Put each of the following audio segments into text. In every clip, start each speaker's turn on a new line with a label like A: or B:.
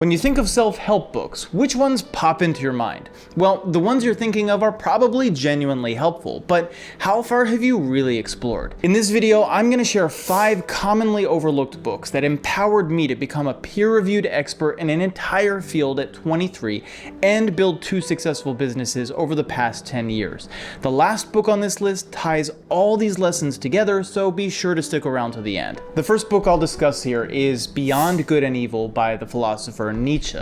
A: When you think of self-help books, which ones pop into your mind? Well, the ones you're thinking of are probably genuinely helpful, but how far have you really explored? In this video, I'm going to share 5 commonly overlooked books that empowered me to become a peer-reviewed expert in an entire field at 23 and build 2 successful businesses over the past 10 years. The last book on this list ties all these lessons together, so be sure to stick around to the end. The first book I'll discuss here is Beyond Good and Evil by the philosopher Nietzsche,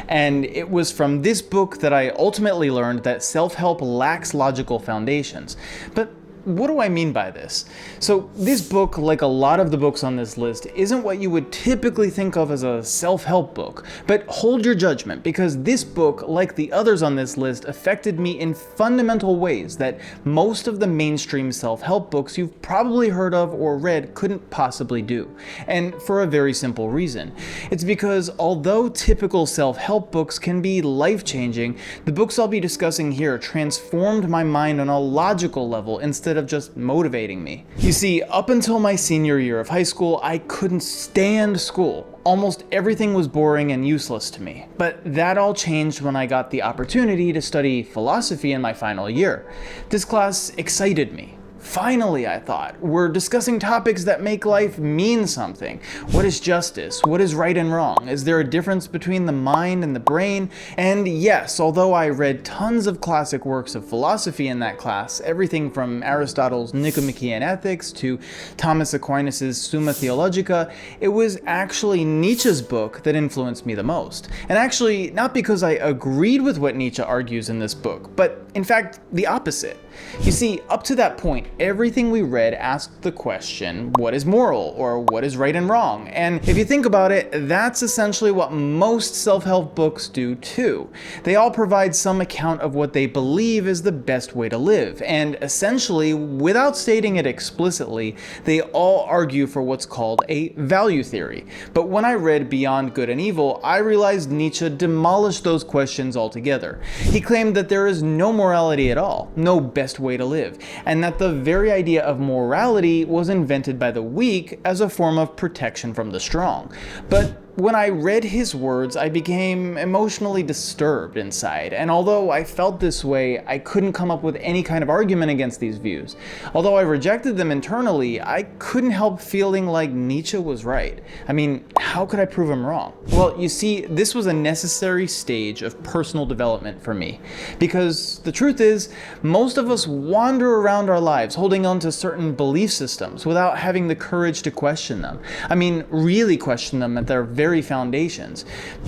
A: and it was from this book that I ultimately learned that self-help lacks logical foundations. But what do I mean by this? So this book, like a lot of the books on this list, isn't what you would typically think of as a self-help book. But hold your judgment, because this book, like the others on this list, affected me in fundamental ways that most of the mainstream self-help books you've probably heard of or read couldn't possibly do. And for a very simple reason. It's because although typical self-help books can be life-changing, the books I'll be discussing here transformed my mind on a logical level instead of just motivating me. You see, up until my senior year of high school, I couldn't stand school. Almost everything was boring and useless to me. But that all changed when I got the opportunity to study philosophy in my final year. This class excited me. Finally, I thought, we're discussing topics that make life mean something. What is justice? What is right and wrong? Is there a difference between the mind and the brain? And yes, although I read tons of classic works of philosophy in that class, everything from Aristotle's Nicomachean Ethics to Thomas Aquinas' Summa Theologica, it was actually Nietzsche's book that influenced me the most. And actually, not because I agreed with what Nietzsche argues in this book, but in fact, the opposite. You see, up to that point, everything we read asked the question, what is moral, or what is right and wrong? And if you think about it, that's essentially what most self-help books do too. They all provide some account of what they believe is the best way to live, and essentially, without stating it explicitly, they all argue for what's called a value theory. But when I read Beyond Good and Evil, I realized Nietzsche demolished those questions altogether. He claimed that there is no morality at all, no best way to live, and that the very idea of morality was invented by the weak as a form of protection from the strong. But when I read his words, I became emotionally disturbed inside, and although I felt this way, I couldn't come up with any kind of argument against these views. Although I rejected them internally, I couldn't help feeling like Nietzsche was right. I mean, how could I prove him wrong? Well, you see, this was a necessary stage of personal development for me, because the truth is, most of us wander around our lives holding on to certain belief systems without having the courage to question them. I mean, really question them at their very foundations.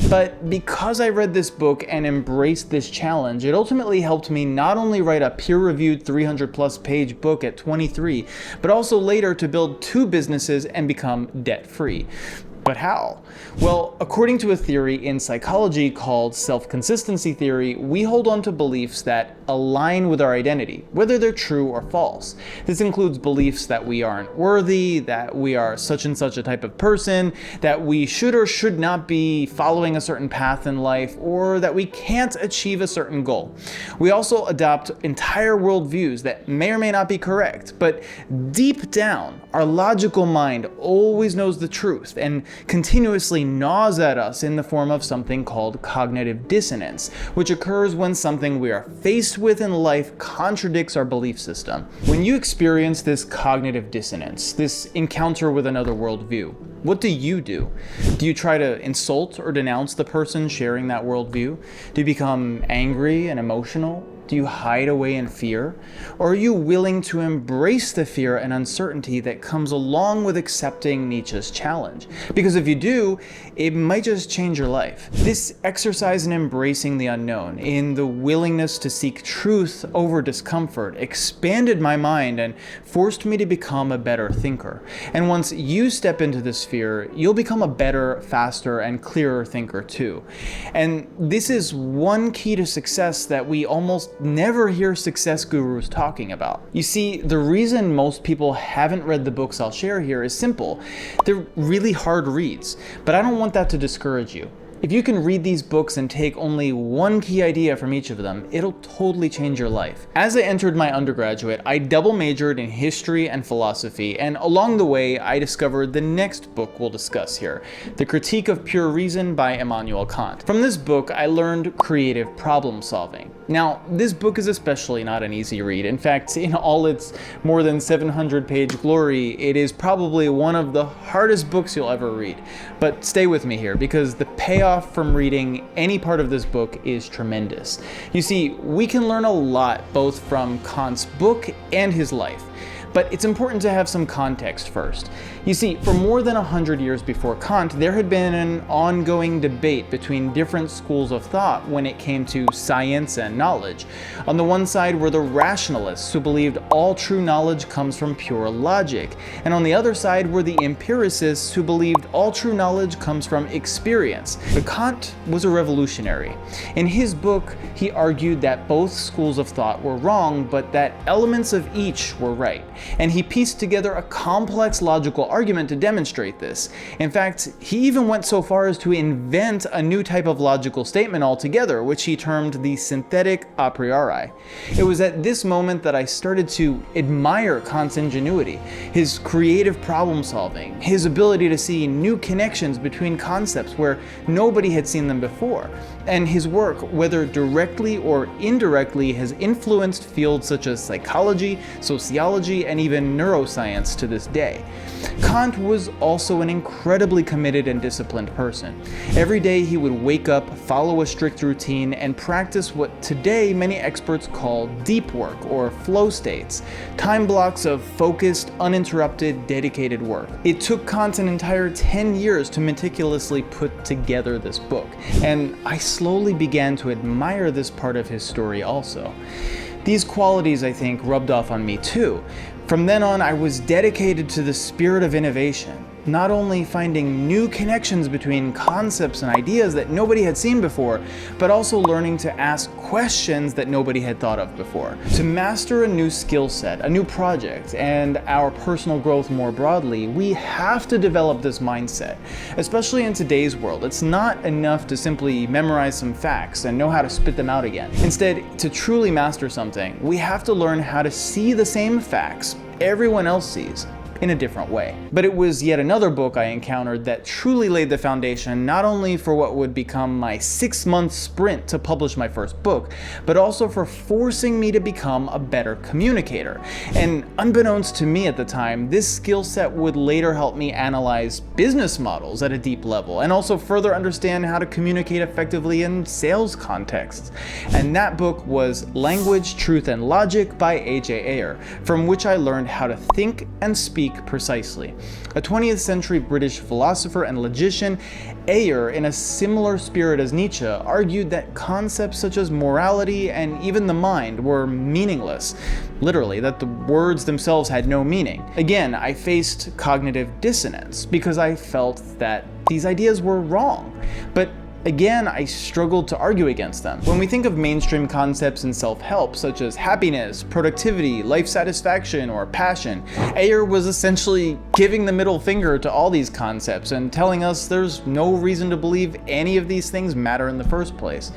A: But because I read this book and embraced this challenge, it ultimately helped me not only write a peer-reviewed 300-plus page book at 23, but also later to build 2 businesses and become debt-free. But how? Well, according to a theory in psychology called self-consistency theory, we hold on to beliefs that align with our identity, whether they're true or false. This includes beliefs that we aren't worthy, that we are such and such a type of person, that we should or should not be following a certain path in life, or that we can't achieve a certain goal. We also adopt entire worldviews that may or may not be correct, but deep down, our logical mind always knows the truth and continuously gnaws at us in the form of something called cognitive dissonance, which occurs when something we are faced with in life contradicts our belief system. When you experience this cognitive dissonance, this encounter with another worldview, what do? Do you try to insult or denounce the person sharing that worldview? Do you become angry and emotional? Do you hide away in fear? Or are you willing to embrace the fear and uncertainty that comes along with accepting Nietzsche's challenge? Because if you do, it might just change your life. This exercise in embracing the unknown, in the willingness to seek truth over discomfort, expanded my mind and forced me to become a better thinker. And once you step into this fear, you'll become a better, faster, and clearer thinker too. And this is one key to success that we almost never hear success gurus talking about. You see, the reason most people haven't read the books I'll share here is simple. They're really hard reads, but I don't want that to discourage you. If you can read these books and take only one key idea from each of them, it'll totally change your life. As I entered my undergraduate, I double majored in history and philosophy, and along the way, I discovered the next book we'll discuss here, The Critique of Pure Reason by Immanuel Kant. From this book, I learned creative problem solving. Now, this book is especially not an easy read. In fact, in all its more than 700-page glory, it is probably one of the hardest books you'll ever read. But stay with me here, because the payoff from reading any part of this book is tremendous. You see, we can learn a lot both from Kant's book and his life. But it's important to have some context first. You see, for more than 100 years before Kant, there had been an ongoing debate between different schools of thought when it came to science and knowledge. On the one side were the rationalists, who believed all true knowledge comes from pure logic. And on the other side were the empiricists, who believed all true knowledge comes from experience. But Kant was a revolutionary. In his book, he argued that both schools of thought were wrong, but that elements of each were right. And he pieced together a complex logical argument to demonstrate this. In fact, he even went so far as to invent a new type of logical statement altogether, which he termed the synthetic a priori. It was at this moment that I started to admire Kant's ingenuity, his creative problem solving, his ability to see new connections between concepts where nobody had seen them before. And his work, whether directly or indirectly, has influenced fields such as psychology, sociology, and even neuroscience to this day. Kant was also an incredibly committed and disciplined person. Every day he would wake up, follow a strict routine, and practice what today many experts call deep work or flow states, time blocks of focused, uninterrupted, dedicated work. It took Kant an entire 10 years to meticulously put together this book, and I slowly began to admire this part of his story also. These qualities, I think, rubbed off on me too. From then on, I was dedicated to the spirit of innovation, not only finding new connections between concepts and ideas that nobody had seen before, but also learning to ask questions that nobody had thought of before. To master a new skill set, a new project, and our personal growth more broadly, we have to develop this mindset. Especially in today's world, it's not enough to simply memorize some facts and know how to spit them out again. Instead, to truly master something, we have to learn how to see the same facts everyone else sees in a different way. But it was yet another book I encountered that truly laid the foundation not only for what would become my 6-month sprint to publish my first book, but also for forcing me to become a better communicator. And unbeknownst to me at the time, this skill set would later help me analyze business models at a deep level and also further understand how to communicate effectively in sales contexts. And that book was Language, Truth, and Logic by A.J. Ayer, from which I learned how to think and speak precisely. A 20th century British philosopher and logician, Ayer, in a similar spirit as Nietzsche, argued that concepts such as morality and even the mind were meaningless. Literally, that the words themselves had no meaning. Again, I faced cognitive dissonance because I felt that these ideas were wrong. But again, I struggled to argue against them. When we think of mainstream concepts in self-help, such as happiness, productivity, life satisfaction, or passion, Ayer was essentially giving the middle finger to all these concepts and telling us there's no reason to believe any of these things matter in the first place.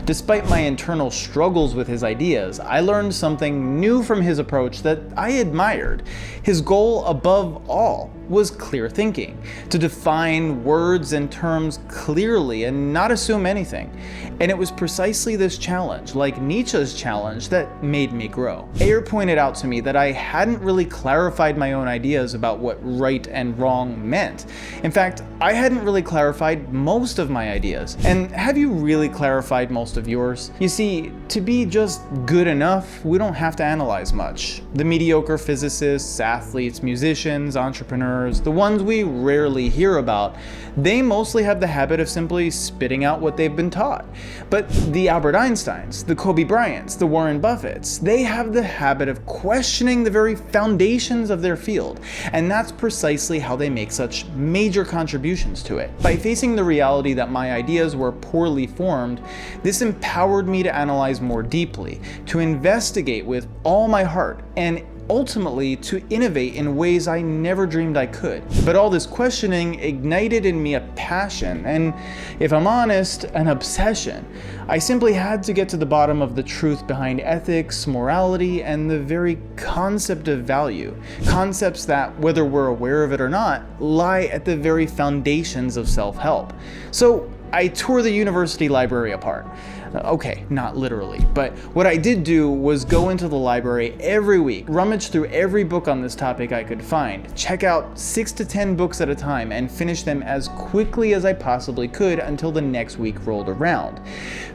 A: Despite my internal struggles with his ideas, I learned something new from his approach that I admired. His goal, above all, was clear thinking, to define words and terms clearly and not assume anything. And it was precisely this challenge, like Nietzsche's challenge, that made me grow. Ayer pointed out to me that I hadn't really clarified my own ideas about what right and wrong meant. In fact, I hadn't really clarified most of my ideas. And have you really clarified most of yours? You see, to be just good enough, we don't have to analyze much. The mediocre physicists, athletes, musicians, entrepreneurs, the ones we rarely hear about, they mostly have the habit of simply spitting out what they've been taught. But the Albert Einsteins, the Kobe Bryants, the Warren Buffetts, they have the habit of questioning the very foundations of their field. And that's precisely how they make such major contributions to it. By facing the reality that my ideas were poorly formed, this empowered me to analyze more deeply, to investigate with all my heart, and ultimately to innovate in ways I never dreamed I could. But all this questioning ignited in me a passion, and if I'm honest, an obsession. I simply had to get to the bottom of the truth behind ethics, morality, and the very concept of value. Concepts that, whether we're aware of it or not, lie at the very foundations of self-help. So I tore the university library apart. Okay, not literally, but what I did do was go into the library every week, rummage through every book on this topic I could find, check out 6 to 10 books at a time, and finish them as quickly as I possibly could until the next week rolled around.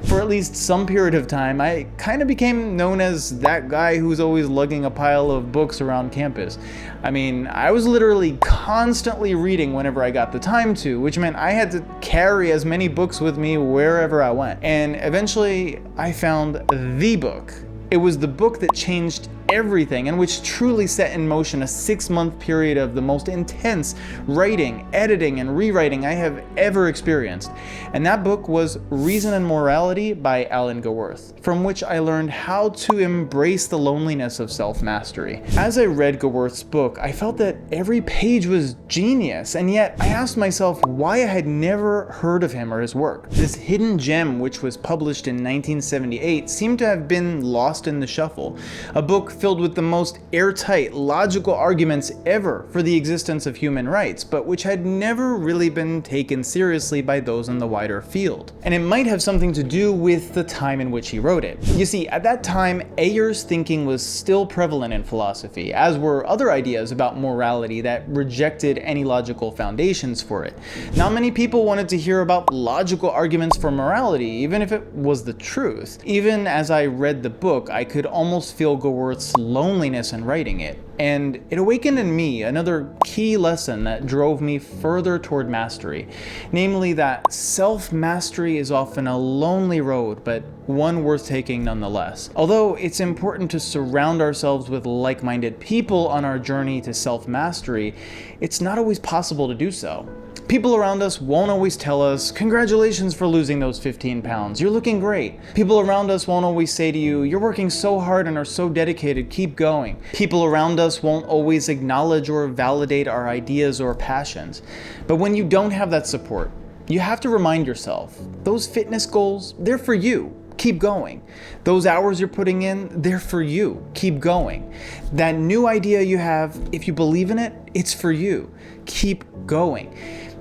A: For at least some period of time, I kind of became known as that guy who's always lugging a pile of books around campus. I mean, I was literally constantly reading whenever I got the time to, which meant I had to carry as many books with me wherever I went. And eventually, I found the book. It was the book that changed everything and which truly set in motion a 6-month period of the most intense writing, editing, and rewriting I have ever experienced. And that book was Reason and Morality by Alan Goworth, from which I learned how to embrace the loneliness of self-mastery. As I read Goworth's book, I felt that every page was genius, and yet I asked myself why I had never heard of him or his work. This hidden gem, which was published in 1978, seemed to have been lost in the shuffle. A book filled with the most airtight, logical arguments ever for the existence of human rights, but which had never really been taken seriously by those in the wider field. And it might have something to do with the time in which he wrote it. You see, at that time, Ayer's thinking was still prevalent in philosophy, as were other ideas about morality that rejected any logical foundations for it. Not many people wanted to hear about logical arguments for morality, even if it was the truth. Even as I read the book, I could almost feel Goworth's loneliness in writing it. And it awakened in me another key lesson that drove me further toward mastery, namely that self-mastery is often a lonely road, but one worth taking nonetheless. Although it's important to surround ourselves with like-minded people on our journey to self-mastery, it's not always possible to do so. People around us won't always tell us, "Congratulations for losing those 15 pounds, you're looking great." People around us won't always say to you, "You're working so hard and are so dedicated, keep going." People around us won't always acknowledge or validate our ideas or passions. But when you don't have that support, you have to remind yourself, those fitness goals, they're for you. Keep going. Those hours you're putting in, they're for you. Keep going. That new idea you have, if you believe in it, it's for you. Keep going.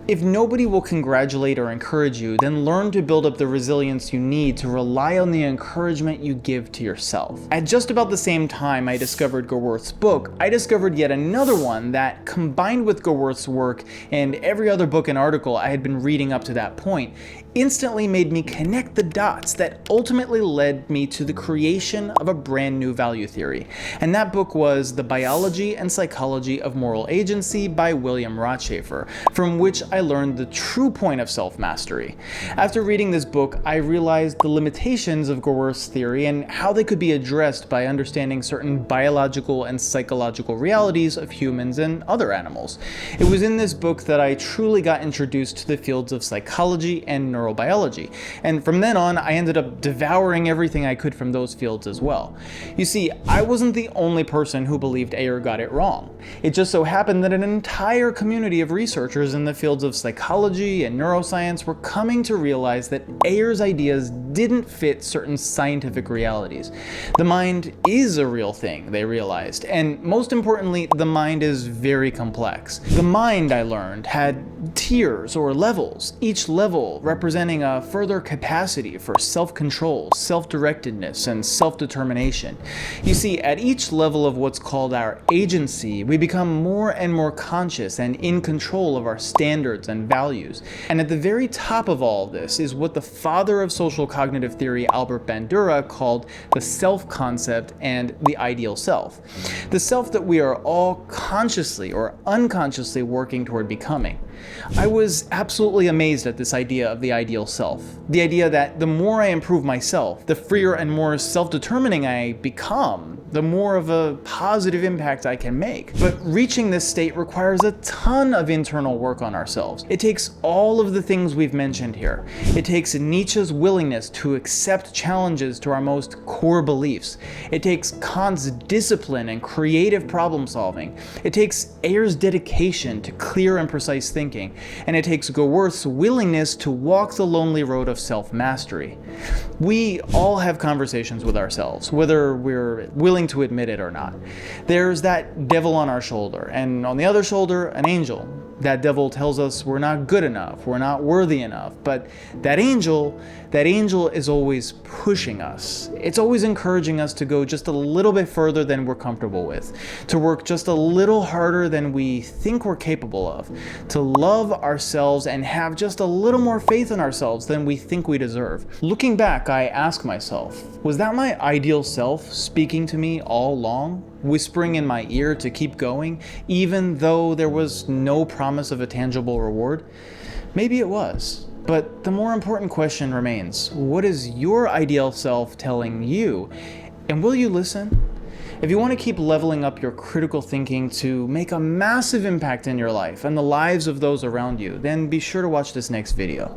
A: If nobody will congratulate or encourage you, then learn to build up the resilience you need to rely on the encouragement you give to yourself. At just about the same time I discovered Goworth's book, I discovered yet another one that, combined with Goworth's work and every other book and article I had been reading up to that point, instantly made me connect the dots that ultimately led me to the creation of a brand new value theory. And that book was The Biology and Psychology of Moral Agency by William Rothschild, from which I learned the true point of self-mastery. After reading this book, I realized the limitations of Goworth's theory and how they could be addressed by understanding certain biological and psychological realities of humans and other animals. It was in this book that I truly got introduced to the fields of psychology and neurobiology, and from then on, I ended up devouring everything I could from those fields as well. You see, I wasn't the only person who believed Ayer got it wrong. It just so happened that an entire community of researchers in the fields of psychology and neuroscience were coming to realize that Ayer's ideas didn't fit certain scientific realities. The mind is a real thing, they realized, and most importantly, the mind is very complex. The mind, I learned, had tiers or levels, each level representing a further capacity for self-control, self-directedness, and self-determination. You see, at each level of what's called our agency, we become more and more conscious and in control of our standards and values. And at the very top of all of this is what the father of social cognitive theory, Albert Bandura, called the self-concept and the ideal self. The self that we are all consciously or unconsciously working toward becoming. I was absolutely amazed at this idea of the ideal self. The idea that the more I improve myself, the freer and more self-determining I become, the more of a positive impact I can make. But reaching this state requires a ton of internal work on ourselves. It takes all of the things we've mentioned here. It takes Nietzsche's willingness to accept challenges to our most core beliefs. It takes Kant's discipline and creative problem solving. It takes Ayer's dedication to clear and precise thinking. And it takes Goworth's willingness to walk the lonely road of self-mastery. We all have conversations with ourselves, whether we're willing to admit it or not. There's that devil on our shoulder, and on the other shoulder, an angel. That devil tells us we're not good enough, we're not worthy enough, but that angel is always pushing us. It's always encouraging us to go just a little bit further than we're comfortable with, to work just a little harder than we think we're capable of, to love ourselves and have just a little more faith in ourselves than we think we deserve. Looking back, I ask myself, was that my ideal self speaking to me all along? Whispering in my ear to keep going, even though there was no promise of a tangible reward? Maybe it was. But the more important question remains, what is your ideal self telling you? And will you listen? If you want to keep leveling up your critical thinking to make a massive impact in your life and the lives of those around you, then be sure to watch this next video.